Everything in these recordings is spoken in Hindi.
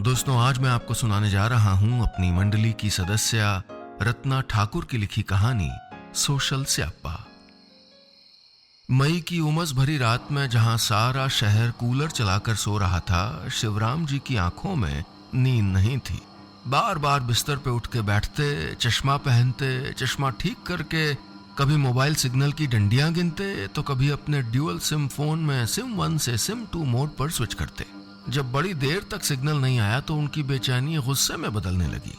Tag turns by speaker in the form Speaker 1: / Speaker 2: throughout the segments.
Speaker 1: दोस्तों, आज मैं आपको सुनाने जा रहा हूं अपनी मंडली की सदस्य रत्ना ठाकुर की लिखी कहानी सोशल स्यापा। मई की उमस भरी रात में जहां सारा शहर कूलर चलाकर सो रहा था, शिवराम जी की आंखों में नींद नहीं थी। बार बार बिस्तर पे उठ के बैठते, चश्मा पहनते, चश्मा ठीक करके कभी मोबाइल सिग्नल की डंडियां गिनते तो कभी अपने ड्यूअल सिम फोन में सिम 1 से सिम 2 मोड पर स्विच करते। जब बड़ी देर तक सिग्नल नहीं आया तो उनकी बेचैनी गुस्से में बदलने लगी।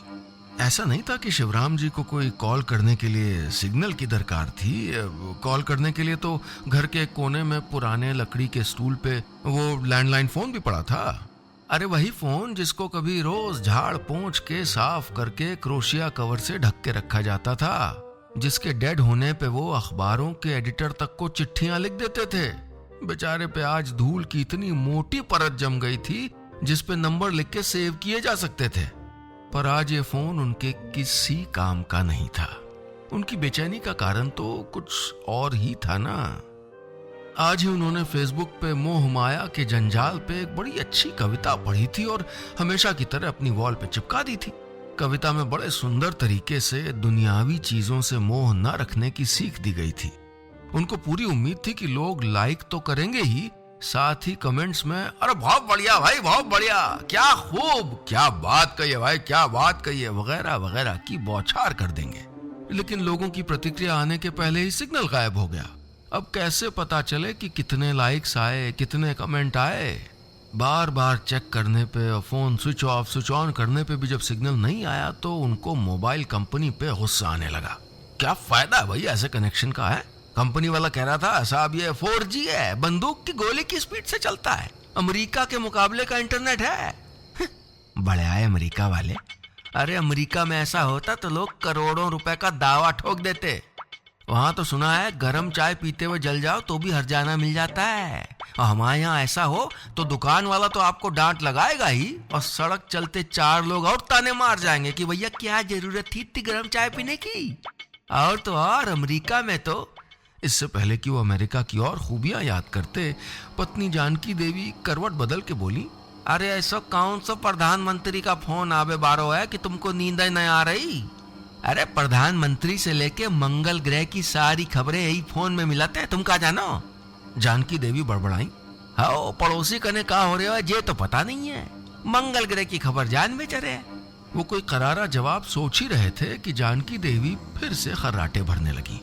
Speaker 1: ऐसा नहीं था कि शिवराम जी को कोई कॉल करने के लिए सिग्नल की दरकार थी। कॉल करने के लिए तो घर के कोने में पुराने लकड़ी के स्टूल पे वो लैंडलाइन फोन भी पड़ा था। अरे वही फोन जिसको कभी रोज झाड़ पोंछ के साफ करके क्रोशिया कवर से ढक के रखा जाता था, जिसके डेड होने पे वो अखबारों के एडिटर तक को चिट्ठियां लिख देते थे। बेचारे पे आज धूल की इतनी मोटी परत जम गई थी जिस पे नंबर लिख के सेव किए जा सकते थे, पर आज ये फोन उनके किसी काम का नहीं था। उनकी बेचैनी का कारण तो कुछ और ही था ना। आज ही उन्होंने फेसबुक पे मोह माया के जंजाल पे एक बड़ी अच्छी कविता पढ़ी थी और हमेशा की तरह अपनी वॉल पे चिपका दी थी। कविता में बड़े सुंदर तरीके से दुनियावी चीजों से मोह न रखने की सीख दी गई थी। उनको पूरी उम्मीद थी कि लोग लाइक तो करेंगे ही, साथ ही कमेंट्स में अरे बहुत बढ़िया भाई, बहुत बढ़िया, क्या खूब, क्या बात कही है भाई, क्या बात कही है, वगैरह वगैरह की बौछार कर देंगे। लेकिन लोगों की प्रतिक्रिया आने के पहले ही सिग्नल गायब हो गया। अब कैसे पता चले कि कितने लाइक्स आए, कितने कमेंट आए? बार बार चेक करने पे और phone switch off switch on करने पे भी जब सिग्नल नहीं आया तो उनको मोबाइल कंपनी पे गुस्सा आने लगा। क्या फायदा है भाई ऐसे कनेक्शन का? है कंपनी वाला कह रहा था साहब ये 4G है, बंदूक की गोली की स्पीड से चलता है, अमेरिका के मुकाबले का इंटरनेट है। बड़े आए अमेरिका वाले। अरे अमेरिका में ऐसा होता तो लोग करोड़ों रुपए का दावा ठोक देते। वहां तो सुना है गरम चाय पीते हुए जल जाओ तो भी हर्जाना मिल जाता है, और हमारे यहाँ ऐसा हो तो दुकान वाला तो आपको डांट लगाएगा ही, और सड़क चलते 4 लोग और ताने मार जाएंगे कि भैया क्या जरूरत थी इतनी गरम चाय पीने की। और तो और अमेरिका में तो, इससे पहले कि वो अमेरिका की और खूबियां याद करते, पत्नी जानकी देवी करवट बदल के बोली, अरे ऐसा कौन सा प्रधानमंत्री का फोन आवे बारो है कि तुमको नींद नहीं आ रही? अरे प्रधानमंत्री से लेके मंगल ग्रह की सारी खबरें यही फोन में मिलाते हैं, तुम क्या जानो? जानकी देवी बड़बड़ाई, हाँ पड़ोसी कने का हो रहा है ये तो पता नहीं है, मंगल ग्रह की खबर जान बेचारे। वो कोई करारा जवाब सोच ही रहे थे कि जानकी देवी फिर से खर्राटे भरने लगी।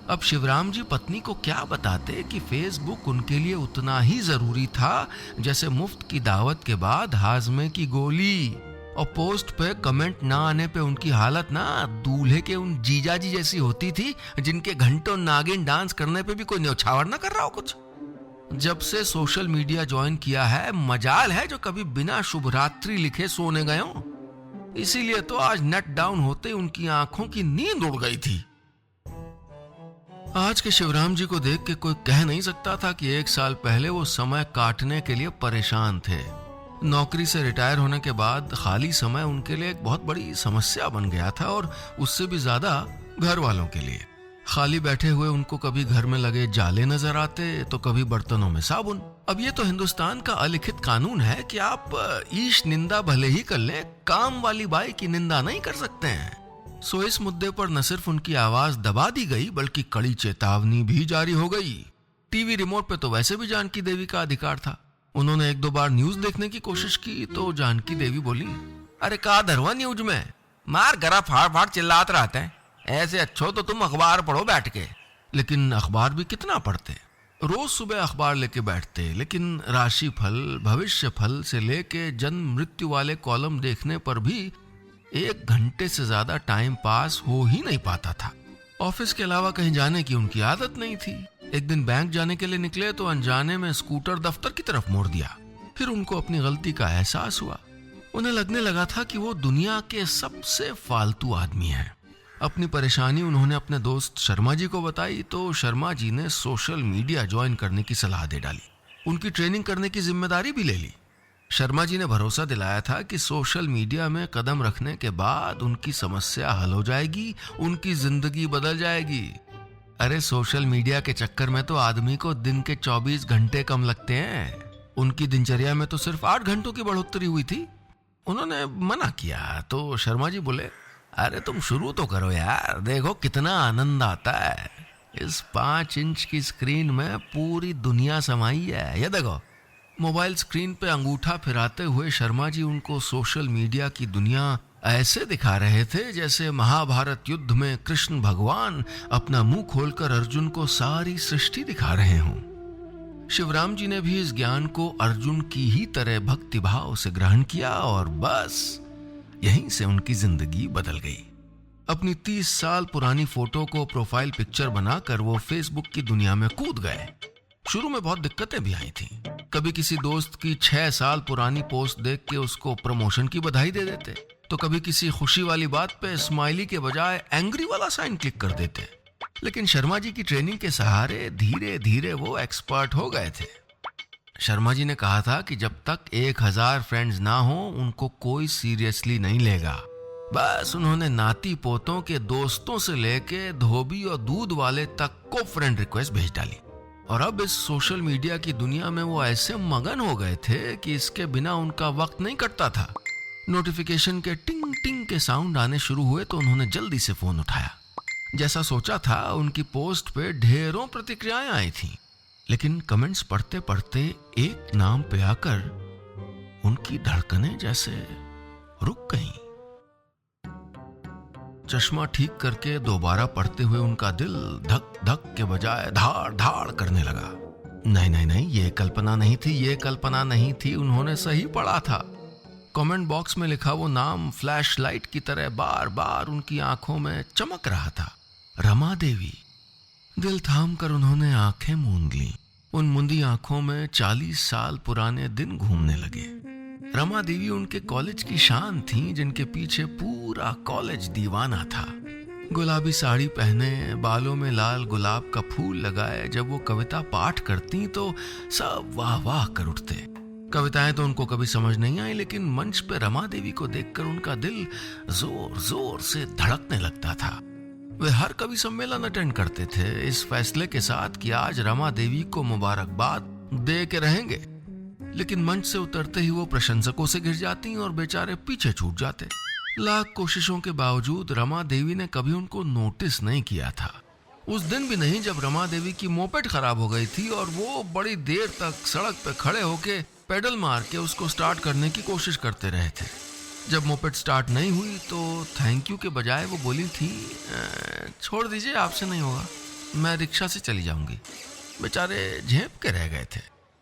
Speaker 1: अब शिवराम जी पत्नी को क्या बताते कि फेसबुक उनके लिए उतना ही जरूरी था जैसे मुफ्त की दावत के बाद हाजमे की गोली, और पोस्ट पे कमेंट ना आने पे उनकी हालत ना दूल्हे के उन जीजाजी जैसी होती थी जिनके घंटों नागिन डांस करने पे भी कोई न्यौछावर ना कर रहा हो कुछ। जब से सोशल मीडिया ज्वाइन किया है, मजाल है जो कभी बिना शुभ रात्रि लिखे सोने गए हो। इसीलिए तो आज नेट डाउन होते उनकी आंखों की नींद उड़ गई थी। आज के शिवराम जी को देख के कोई कह नहीं सकता था कि 1 साल पहले वो समय काटने के लिए परेशान थे। नौकरी से रिटायर होने के बाद खाली समय उनके लिए एक बहुत बड़ी समस्या बन गया था, और उससे भी ज्यादा घर वालों के लिए। खाली बैठे हुए उनको कभी घर में लगे जाले नजर आते तो कभी बर्तनों में साबुन। अब ये तो हिंदुस्तान का अलिखित कानून है कि आप ईश निंदा भले ही कर लें, काम वाली बाई की निंदा नहीं कर सकते हैं। सो इस मुद्दे पर न सिर्फ उनकी आवाज दबा दी गई बल्कि कड़ी चेतावनी भी जारी हो गई। टीवी रिमोट पे तो वैसे भी जानकी देवी का अधिकार था। उन्होंने 1-2 बार न्यूज देखने की कोशिश की तो जानकी देवी बोली, अरे का धरवा न्यूज में मार गरा फाड़ फाड़ चिल्लाते रहते हैं, ऐसे अच्छो तो तुम अखबार पढ़ो बैठ के। लेकिन अखबार भी कितना पढ़ते? रोज सुबह अखबार लेके बैठते, लेकिन राशि फल, भविष्य फल से लेके जन्म मृत्यु वाले कॉलम देखने पर भी 1 घंटे से ज्यादा टाइम पास हो ही नहीं पाता था। ऑफिस के अलावा कहीं जाने की उनकी आदत नहीं थी। एक दिन बैंक जाने के लिए निकले तो अनजाने में स्कूटर दफ्तर की तरफ मोड़ दिया। फिर उनको अपनी गलती का एहसास हुआ। उन्हें लगने लगा था कि वो दुनिया के सबसे फालतू आदमी हैं। अपनी परेशानी उन्होंने अपने दोस्त शर्मा जी को बताई तो शर्मा जी ने सोशल मीडिया ज्वाइन करने की सलाह दे डाली। उनकी ट्रेनिंग करने की जिम्मेदारी भी ले ली। शर्मा जी ने भरोसा दिलाया था कि सोशल मीडिया में कदम रखने के बाद उनकी समस्या हल हो जाएगी, उनकी जिंदगी बदल जाएगी। अरे सोशल मीडिया के चक्कर में तो आदमी को दिन के 24 घंटे कम लगते हैं। उनकी दिनचर्या में तो सिर्फ 8 घंटों की बढ़ोतरी हुई थी। उन्होंने मना किया तो शर्मा जी बोले, अरे तुम शुरू तो करो यार, देखो कितना आनंद आता है। इस 5 इंच की स्क्रीन में पूरी दुनिया समाई है। ये देखो। मोबाइल स्क्रीन पे अंगूठा फिराते हुए शर्मा जी उनको सोशल मीडिया की दुनिया ऐसे दिखा रहे थे जैसे महाभारत युद्ध में कृष्ण भगवान अपना मुंह खोलकर अर्जुन को सारी सृष्टि दिखा रहे हों। शिवराम जी ने भी इस ज्ञान को अर्जुन की ही तरह भक्ति भाव से ग्रहण किया और बस यहीं से उनकी जिंदगी बदल गई। अपनी 30 साल पुरानी फोटो को प्रोफाइल पिक्चर बनाकर वो फेसबुक की दुनिया में कूद गए। शुरू में बहुत दिक्कतें भी आई थी। कभी किसी दोस्त की 6 साल पुरानी पोस्ट देख के उसको प्रमोशन की बधाई दे देते, तो कभी किसी खुशी वाली बात पे स्माइली के बजाय एंग्री वाला साइन क्लिक कर देते। लेकिन शर्मा जी की ट्रेनिंग के सहारे धीरे धीरे वो एक्सपर्ट हो गए थे। शर्मा जी ने कहा था कि जब तक 1000 फ्रेंड्स ना हो उनको कोई सीरियसली नहीं लेगा। बस उन्होंने नाती पोतों के दोस्तों से लेके धोबी और दूध वाले तक को फ्रेंड रिक्वेस्ट भेज डाली। और अब इस सोशल मीडिया की दुनिया में वो ऐसे मगन हो गए थे कि इसके बिना उनका वक्त नहीं कटता था। नोटिफिकेशन के टिंग टिंग के साउंड आने शुरू हुए तो उन्होंने जल्दी से फोन उठाया। जैसा सोचा था उनकी पोस्ट पे ढेरों प्रतिक्रियाएं आई थीं, लेकिन कमेंट्स पढ़ते पढ़ते एक नाम पे आकर उनकी धड़कनें जैसे रुक गईं। चश्मा ठीक करके दोबारा पढ़ते हुए उनका दिल धक धक के बजाय धाड़ धाड़ करने लगा। नहीं नहीं नहीं, ये कल्पना नहीं थी, उन्होंने सही पढ़ा था। कमेंट बॉक्स में लिखा वो नाम फ्लैश लाइट की तरह बार बार उनकी आंखों में चमक रहा था, रमा देवी। दिल थाम कर उन्होंने आंखें मूंद ली। उन मुंदी आंखों में 40 साल पुराने दिन घूमने लगे। रमा देवी उनके कॉलेज की शान थीं, जिनके पीछे पूरा कॉलेज दीवाना था। गुलाबी साड़ी पहने, बालों में लाल गुलाब का फूल लगाए जब वो कविता पाठ करती तो सब वाह वाह कर उठते। कविताएं तो उनको कभी समझ नहीं आई, लेकिन मंच पे रमा देवी को देखकर उनका दिल जोर जोर से धड़कने लगता था। वे हर कवि सम्मेलन अटेंड करते थे इस फैसले के साथ कि आज रमा देवी को मुबारकबाद दे के रहेंगे, लेकिन मंच से उतरते ही वो प्रशंसकों से घिर जाती और बेचारे पीछे छूट जाते। लाख कोशिशों के बावजूद रमा देवी ने कभी उनको नोटिस नहीं किया था। उस दिन भी नहीं जब रमा देवी की मोपेड खराब हो गई थी और वो बड़ी देर तक सड़क पे खड़े होके पेडल मार के उसको स्टार्ट करने की कोशिश करते रहे थे। जब मोपेड स्टार्ट नहीं हुई तो थैंक यू के बजाय वो बोली थी, छोड़ दीजिए, आपसे नहीं होगा, मैं रिक्शा से चली जाऊंगी। बेचारे झेप के रह गए थे।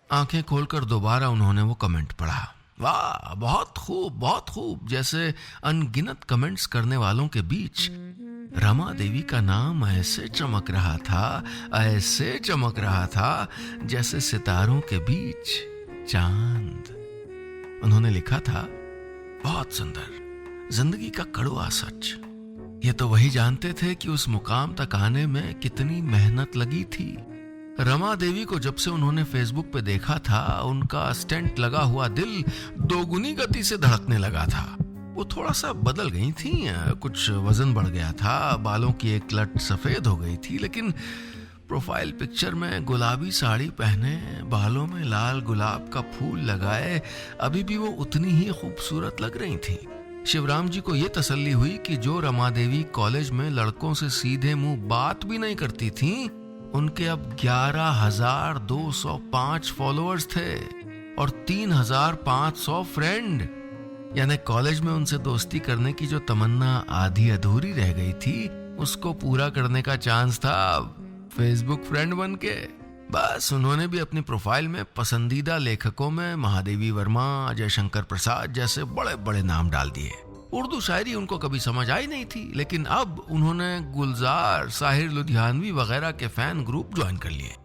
Speaker 1: आंखें खोलकर दोबारा उन्होंने वो कमेंट पढ़ा। वाह, बहुत खूब, बहुत खूब। जैसे अनगिनत कमेंट्स करने वालों के बीच रमा देवी का नाम ऐसे चमक रहा था जैसे सितारों के बीच चांद। उन्होंने लिखा था, बहुत सुंदर, जिंदगी का कड़वा सच। ये तो वही जानते थे कि उस मुकाम तक आने में कितनी मेहनत लगी थी। रमा देवी को जब से उन्होंने फेसबुक पे देखा था, उनका स्टेंट लगा हुआ दिल दोगुनी गति से धड़कने लगा था। वो थोड़ा सा बदल गई थी, कुछ वजन बढ़ गया था, बालों की एक लट सफेद हो गई थी, लेकिन प्रोफाइल पिक्चर में गुलाबी साड़ी पहने, बालों में लाल गुलाब का फूल लगाए अभी भी वो उतनी ही खूबसूरत लग रही थी। शिवराम जी को ये तसल्ली हुई कि जो रमा देवी कॉलेज में लड़कों से सीधे मुंह बात भी नहीं करती थी, उनके अब 11,205 फॉलोअर्स थे और 3,500 फ्रेंड। यानी कॉलेज में उनसे दोस्ती करने की जो तमन्ना आधी अधूरी रह गई थी, उसको पूरा करने का चांस था फेसबुक फ्रेंड बन के। बस उन्होंने भी अपनी प्रोफाइल में पसंदीदा लेखकों में महादेवी वर्मा, जयशंकर प्रसाद जैसे बड़े बड़े नाम डाल दिए। उर्दू शायरी उनको कभी समझ आई नहीं थी, लेकिन अब उन्होंने गुलजार, साहिर लुधियानवी वगैरह के फैन ग्रुप ज्वाइन कर लिए।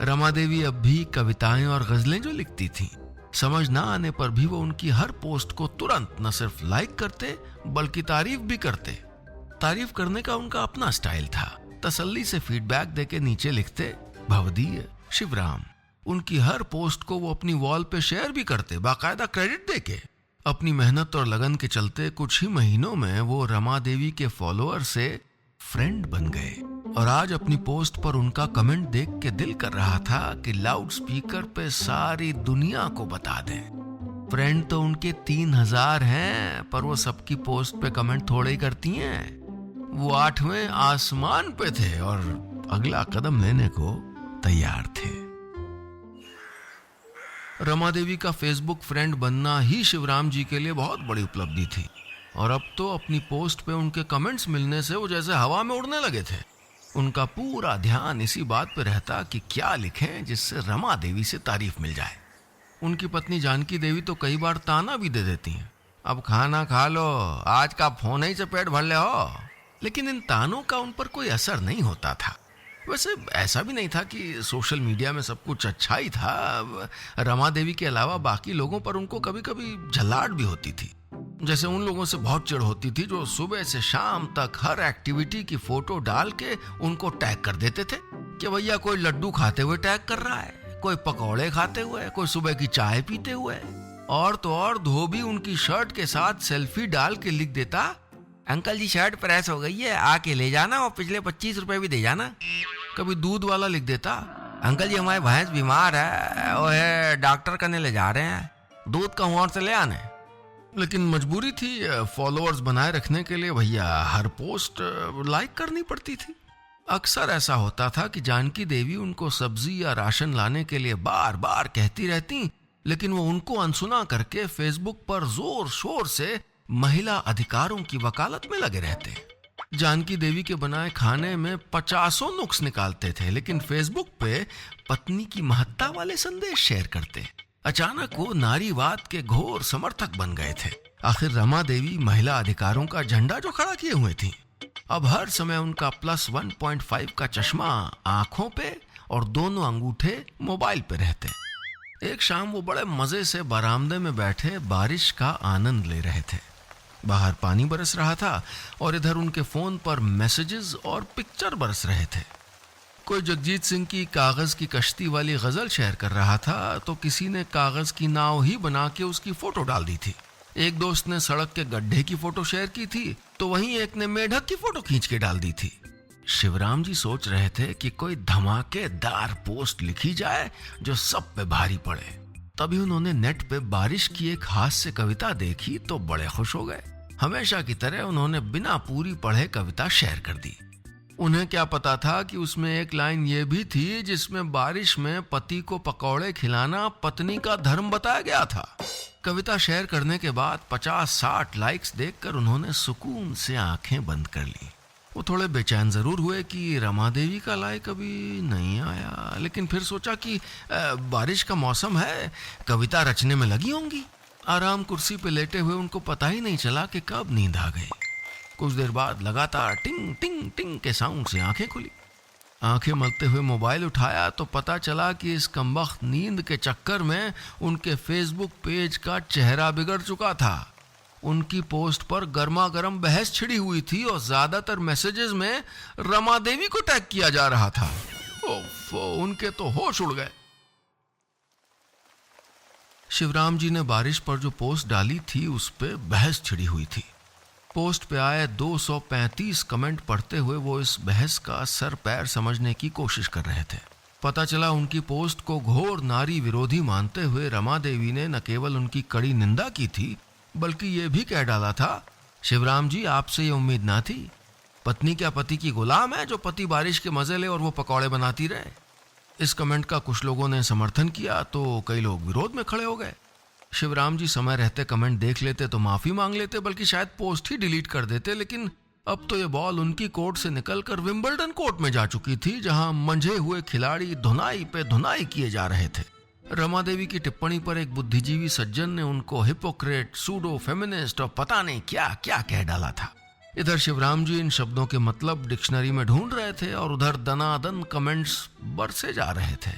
Speaker 1: रमा देवी अब भी कविताएं और गजलें जो लिखती थीं, समझ ना आने पर भी वो उनकी हर पोस्ट को तुरंत न सिर्फ लाइक करते बल्कि तारीफ भी करते। तारीफ करने का उनका अपना स्टाइल था। तसल्ली से फीडबैक देके नीचे लिखते, भवदीय, शिवराम। उनकी हर पोस्ट को वो अपनी वॉल पे शेयर भी करते, बाकायदा क्रेडिट देके। अपनी मेहनत और लगन के चलते कुछ ही महीनों में वो रमा देवी के फॉलोअर से फ्रेंड बन गए और आज अपनी पोस्ट पर उनका कमेंट देख के दिल कर रहा था कि लाउड स्पीकर पे सारी दुनिया को बता दें। फ्रेंड तो उनके 3000 हैं, पर वो सबकी पोस्ट पे कमेंट थोड़े ही करती हैं। वो 8वें आसमान पे थे और अगला कदम लेने को तैयार थे। रमा देवी का फेसबुक फ्रेंड बनना ही शिवराम जी के लिए बहुत बड़ी उपलब्धि थी और अब तो अपनी पोस्ट पे उनके कमेंट्स मिलने से वो जैसे हवा में उड़ने लगे थे। उनका पूरा ध्यान इसी बात पे रहता कि क्या लिखें जिससे रमा देवी से तारीफ मिल जाए। उनकी पत्नी जानकी देवी तो कई बार ताना भी दे देती हैं, अब खाना खा लो, आज का फोन ही से पेट भर ले हो। लेकिन इन तानों का उन पर कोई असर नहीं होता था। वैसे ऐसा भी नहीं था कि सोशल मीडिया में सब कुछ अच्छा ही था। रमा देवी के अलावा बाकी लोगों पर उनको कभी कभी झल्लाहट भी होती थी। जैसे उन लोगों से बहुत चिढ़ होती थी जो सुबह से शाम तक हर एक्टिविटी की फोटो डाल के उनको टैग कर देते थे कि भैया कोई लड्डू खाते हुए टैग कर रहा है, कोई पकौड़े खाते हुए, कोई सुबह की चाय पीते हुए, और तो और धोबी उनकी शर्ट के साथ सेल्फी डाल के लिख देता, अंकल जी शर्ट प्रेस हो गई है, आके ले जाना और पिछले 25 रुपए भी दे जाना। कभी दूध वाला लिख देता, अंकल जी हमारी भैंस बीमार है, वो है डॉक्टर करने ले जा रहे हैं, दूध कहूं और से ले आने। लेकिन मजबूरी थी, फॉलोअर्स बनाए रखने के लिए भैया हर पोस्ट लाइक करनी पड़ती थी। अक्सर ऐसा होता था कि जानकी देवी उनको सब्जी या राशन लाने के लिए बार बार कहती रहती, लेकिन वो उनको अनसुना करके फेसबुक पर जोर शोर से महिला अधिकारों की वकालत में लगे रहते। जानकी देवी के बनाए खाने में 50 नुक्स निकालते थे, लेकिन फेसबुक पे पत्नी की महत्ता वाले संदेश शेयर करते। अचानक वो नारीवाद के घोर समर्थक बन गए थे। आखिर रमा देवी महिला अधिकारों का झंडा जो खड़ा किए हुए थी। अब हर समय उनका +1.5 का चश्मा आंखों पे और दोनों अंगूठे मोबाइल पे रहते। एक शाम वो बड़े मजे से बरामदे में बैठे बारिश का आनंद ले रहे थे। बाहर पानी बरस रहा था और इधर उनके फोन पर मैसेजेस और पिक्चर बरस रहे थे। कोई जगजीत सिंह की कागज की कश्ती वाली गजल शेयर कर रहा था तो किसी ने कागज की नाव ही बना के उसकी फोटो डाल दी थी। एक दोस्त ने सड़क के गड्ढे की फोटो शेयर की थी तो वहीं एक ने मेढक की फोटो खींच के डाल दी थी। शिवराम जी सोच रहे थे कि कोई धमाकेदार पोस्ट लिखी जाए जो सब पे भारी पड़े। तभी उन्होंने नेट पे बारिश की एक हास्य कविता देखी तो बड़े खुश हो गए। हमेशा की तरह उन्होंने बिना पूरी पढ़े कविता शेयर कर दी। उन्हें क्या पता था कि उसमें एक लाइन ये भी थी जिसमें बारिश में पति को पकौड़े खिलाना पत्नी का धर्म बताया गया था। कविता शेयर करने के बाद 50-60 लाइक्स देखकर उन्होंने सुकून से आंखें बंद कर ली। वो थोड़े बेचैन जरूर हुए कि रमा देवी का लाइक अभी नहीं आया, लेकिन फिर सोचा कि बारिश का मौसम है, कविता रचने में लगी होंगी। आराम कुर्सी पे लेटे हुए उनको पता ही नहीं चला कि कब नींद आ गई। कुछ देर बाद लगातार टिंग टिंग टिंग के साउंड से आंखें खुली। आंखें मलते हुए मोबाइल उठाया तो पता चला कि इस कमबख्त नींद के चक्कर में उनके फेसबुक पेज का चेहरा बिगड़ चुका था। उनकी पोस्ट पर गर्मा गर्म बहस छिड़ी हुई थी और ज्यादातर मैसेजेस में रमा देवी को टैग किया जा रहा था। उनके तो होश उड़ गए। शिवराम जी ने बारिश पर जो पोस्ट डाली थी उस पे बहस छिड़ी हुई थी। पोस्ट पे आए 235 कमेंट पढ़ते हुए वो इस बहस का सर पैर समझने की कोशिश कर रहे थे। पता चला उनकी पोस्ट को घोर नारी विरोधी मानते हुए रमा देवी ने न केवल उनकी कड़ी निंदा की थी बल्कि ये भी कह डाला था, शिवराम जी आपसे ये उम्मीद ना थी। पत्नी क्या पति की गुलाम है जो पति बारिश के मजे ले और वो पकौड़े बनाती रहे। इस कमेंट का कुछ लोगों ने समर्थन किया तो कई लोग विरोध में खड़े हो गए। शिवराम जी समय रहते कमेंट देख लेते तो माफी मांग लेते, बल्कि शायद पोस्ट ही डिलीट कर देते, लेकिन अब तो ये बॉल उनकी कोर्ट से निकलकर विंबलडन कोर्ट में जा चुकी थी जहां मंझे हुए खिलाड़ी धुनाई पे धुनाई किए जा रहे थे। रमा देवी की टिप्पणी पर एक बुद्धिजीवी सज्जन ने उनको हिपोक्रेट, सूडो फेमिनिस्ट और पता नहीं क्या क्या कह डाला था। इधर शिवराम जी इन शब्दों के मतलब डिक्शनरी में ढूंढ रहे थे और उधर दनादन कमेंट्स बरसे जा रहे थे।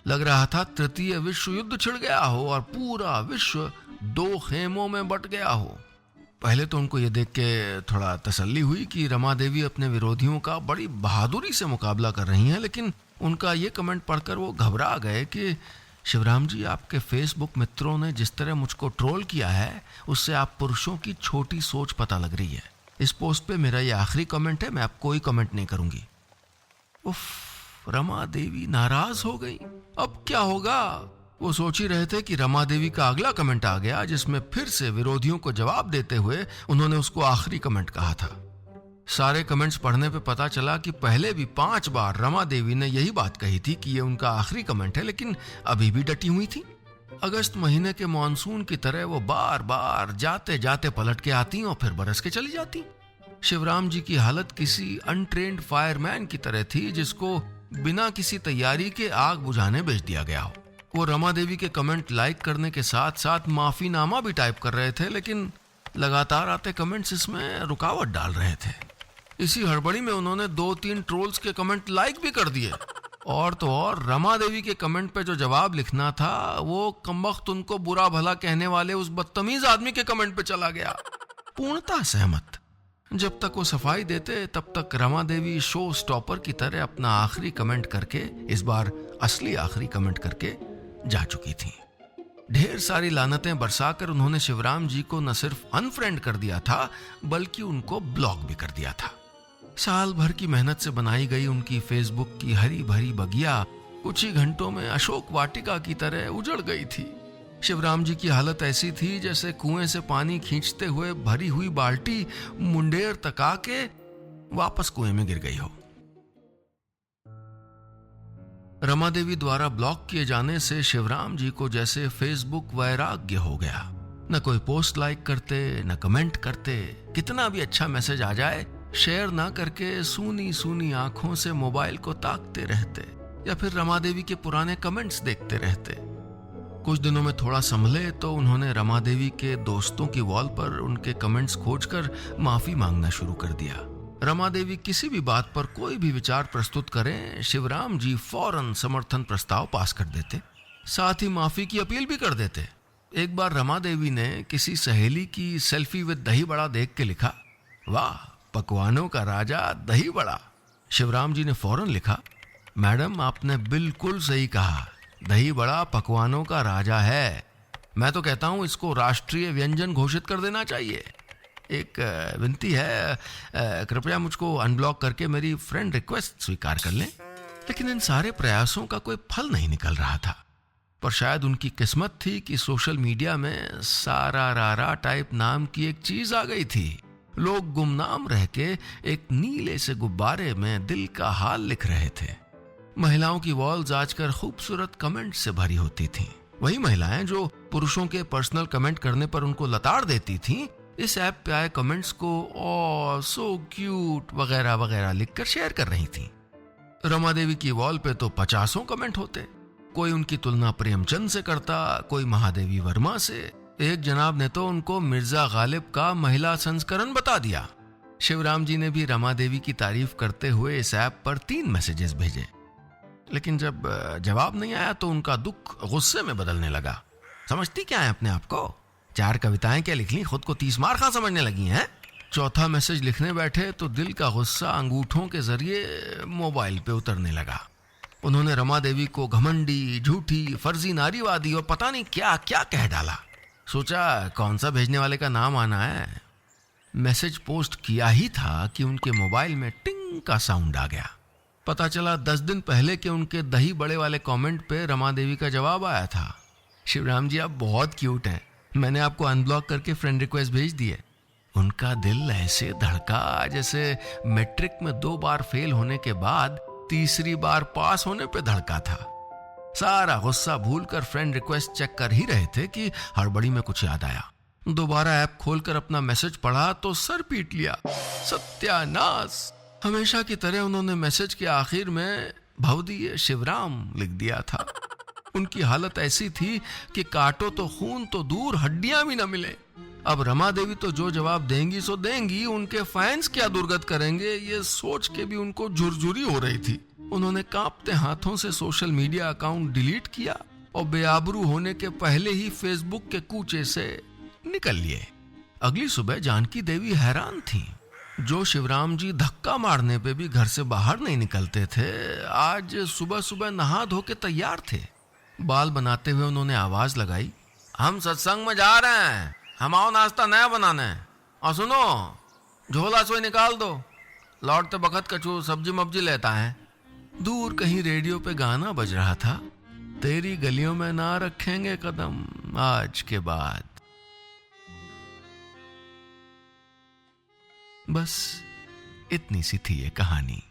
Speaker 1: लग रहा था तृतीय विश्व युद्ध छिड़ गया हो और पूरा विश्व 2 खेमों में बट गया हो। पहले तो उनको ये देख के थोड़ा तसल्ली हुई कि रमा देवी अपने विरोधियों का बड़ी बहादुरी से मुकाबला कर रही हैं, लेकिन उनका ये कमेंट पढ़कर वो घबरा गए कि शिवराम जी आपके फेसबुक मित्रों ने जिस तरह मुझको ट्रोल किया है उससे आप पुरुषों की छोटी सोच पता लग रही है। इस पोस्ट पे मेरा ये आखिरी कमेंट है, मैं अब कोई कमेंट नहीं करूंगी। उफ, रमा देवी नाराज हो गई। अब क्या होगा? वो सोच ही रहे थे कि रमा देवी का अगला कमेंट आ गया, जिसमें फिर से विरोधियों को जवाब देते हुए उन्होंने उसको आखिरी कमेंट कहा था। सारे कमेंट्स पढ़ने पे पता चला कि पहले भी 5 बार रमा देवी ने यही बात कही थी कि ये उनका आखिरी कमेंट है, लेकिन अभी भी डटी हुई थी। अगस्त महीने के मॉनसून की तरह वो बार बार जाते जाते पलट के आती और फिर बरस के चली जाती। शिवराम जी की हालत किसी अनट्रेन्ड फायरमैन की तरह थी, जिसको बिना किसी तैयारी के आग बुझाने भेज दिया गया हो। वो रमा देवी के कमेंट लाइक करने के साथ साथ माफीनामा भी टाइप कर रहे थे, लेकिन लगातार आते कमेंट्स इसमें रुकावट डाल रहे थे। इसी हड़बड़ी में उन्होंने 2-3 ट्रोल्स के कमेंट लाइक भी कर दिए। और तो और रमा देवी के कमेंट पे जो जवाब लिखना था, वो कमबख्त उनको बुरा भला कहने वाले उस बदतमीज आदमी के कमेंट पे चला गया। पूर्णतः सहमत। जब तक वो सफाई देते तब तक रमा देवी शो स्टॉपर की तरह अपना आखिरी कमेंट करके, इस बार असली आखिरी कमेंट करके जा चुकी थी। ढेर सारी लानतें बरसाकर उन्होंने शिवराम जी को न सिर्फ अनफ्रेंड कर दिया था, बल्कि उनको ब्लॉक भी कर दिया था। साल भर की मेहनत से बनाई गई उनकी फेसबुक की हरी भरी बगिया कुछ ही घंटों में अशोक वाटिका की तरह उजड़ गई थी। शिवराम जी की हालत ऐसी थी जैसे कुएं से पानी खींचते हुए भरी हुई बाल्टी मुंडेर तका के वापस कुएं में गिर गई हो। रमा देवी द्वारा ब्लॉक किए जाने से शिवराम जी को जैसे फेसबुक वैराग्य हो गया। न कोई पोस्ट लाइक करते, न कमेंट करते। कितना भी अच्छा मैसेज आ जाए, शेयर ना करके सूनी सूनी आंखों से मोबाइल को ताकते रहते या फिर रमा देवी के पुराने कमेंट्स देखते रहते। कुछ दिनों में थोड़ा संभले तो उन्होंने रमा देवी के दोस्तों की वॉल पर उनके कमेंट्स खोजकर माफी मांगना शुरू कर दिया। रमा देवी किसी भी बात पर कोई भी विचार प्रस्तुत करें, शिवराम जी फौरन समर्थन प्रस्ताव पास कर देते, साथ ही माफी की अपील भी कर देते। एक बार रमा देवी ने किसी सहेली की सेल्फी विद दही बड़ा देख के लिखा, वाह पकवानों का राजा दही बड़ा। शिवराम जी ने फौरन लिखा, मैडम आपने बिल्कुल सही कहा, दही बड़ा पकवानों का राजा है। मैं तो कहता हूं इसको राष्ट्रीय व्यंजन घोषित कर देना चाहिए। एक विनती है, कृपया मुझको अनब्लॉक करके मेरी फ्रेंड रिक्वेस्ट स्वीकार कर लें। लेकिन इन सारे प्रयासों का कोई फल नहीं निकल रहा था। पर शायद उनकी किस्मत थी कि सोशल मीडिया में सारा रारा टाइप नाम की एक चीज आ गई थी। लोग गुमनाम रह के एक नीले से गुब्बारे में दिल का हाल लिख रहे थे। महिलाओं की वॉल्स आजकल खूबसूरत कमेंट से भरी होती थीं। वही महिलाएं जो पुरुषों के पर्सनल कमेंट करने पर उनको लताड़ देती थीं, इस ऐप पे आए कमेंट्स को ओ सो क्यूट वगैरह वगैरह लिखकर शेयर कर रही थीं। रमा देवी की वॉल पे तो 50 कमेंट होते। कोई उनकी तुलना प्रेमचंद से करता, कोई महादेवी वर्मा से। एक जनाब ने तो उनको मिर्जा गालिब का महिला संस्करण बता दिया। शिवराम जी ने भी रमा देवी की तारीफ करते हुए इस ऐप पर 3 मैसेजेस भेजे, लेकिन जब जवाब नहीं आया तो उनका दुख गुस्से में बदलने लगा। समझती क्या है अपने आप को? 4 कविताएं क्या लिख ली, खुद को 30 मार खा समझने लगी हैं। चौथा मैसेज लिखने बैठे तो दिल का गुस्सा अंगूठों के जरिए मोबाइल पे उतरने लगा। उन्होंने रमा देवी को घमंडी, झूठी, फर्जी नारीवादी और पता नहीं क्या क्या कह डाला। सोचा कौन सा भेजने वाले का नाम आना है। मैसेज पोस्ट किया ही था कि उनके मोबाइल में टिंग का साउंड आ गया। पता चला 10 दिन पहले के उनके दही बड़े वाले कमेंट पे रमा देवी का जवाब आया था, शिवराम जी आप बहुत क्यूट हैं, मैंने आपको अनब्लॉक करके फ्रेंड रिक्वेस्ट भेज दी है। उनका दिल ऐसे धड़का जैसे मैट्रिक में 2 बार फेल होने के बाद तीसरी बार पास होने पे धड़का था। सारा गुस्सा भूलकर फ्रेंड रिक्वेस्ट चेक कर ही रहे थे कि हड़बड़ी में कुछ याद आया। दोबारा ऐप खोलकर अपना मैसेज पढ़ा तो सर पीट लिया। सत्यानाश। हमेशा की तरह उन्होंने मैसेज के आखिर में भवदीय शिवराम लिख दिया था। उनकी हालत ऐसी थी कि काटो तो खून तो दूर, हड्डियां भी न मिले। अब रमा देवी तो जो जवाब देंगी सो देंगी, उनके फैंस क्या दुर्गत करेंगे ये सोच के भी उनको झुरझुरी हो रही थी। उन्होंने कांपते हाथों से सोशल मीडिया अकाउंट डिलीट किया और बेआबरू होने के पहले ही फेसबुक के कूचे से निकल लिए। अगली सुबह जानकी देवी हैरान थी। जो शिवराम जी धक्का मारने पे भी घर से बाहर नहीं निकलते थे, आज सुबह सुबह नहा धो के तैयार थे। बाल बनाते हुए उन्होंने आवाज लगाई, हम सत्संग में जा रहे हैं, हम आओ नाश्ता नया बनाने। और सुनो, झोला सोई निकाल दो, लौटते बखत कछु सब्जी मब्जी लेता है। दूर कहीं रेडियो पे गाना बज रहा था। तेरी गलियों में ना रखेंगे कदम आज के बाद। बस इतनी सी थी ये कहानी।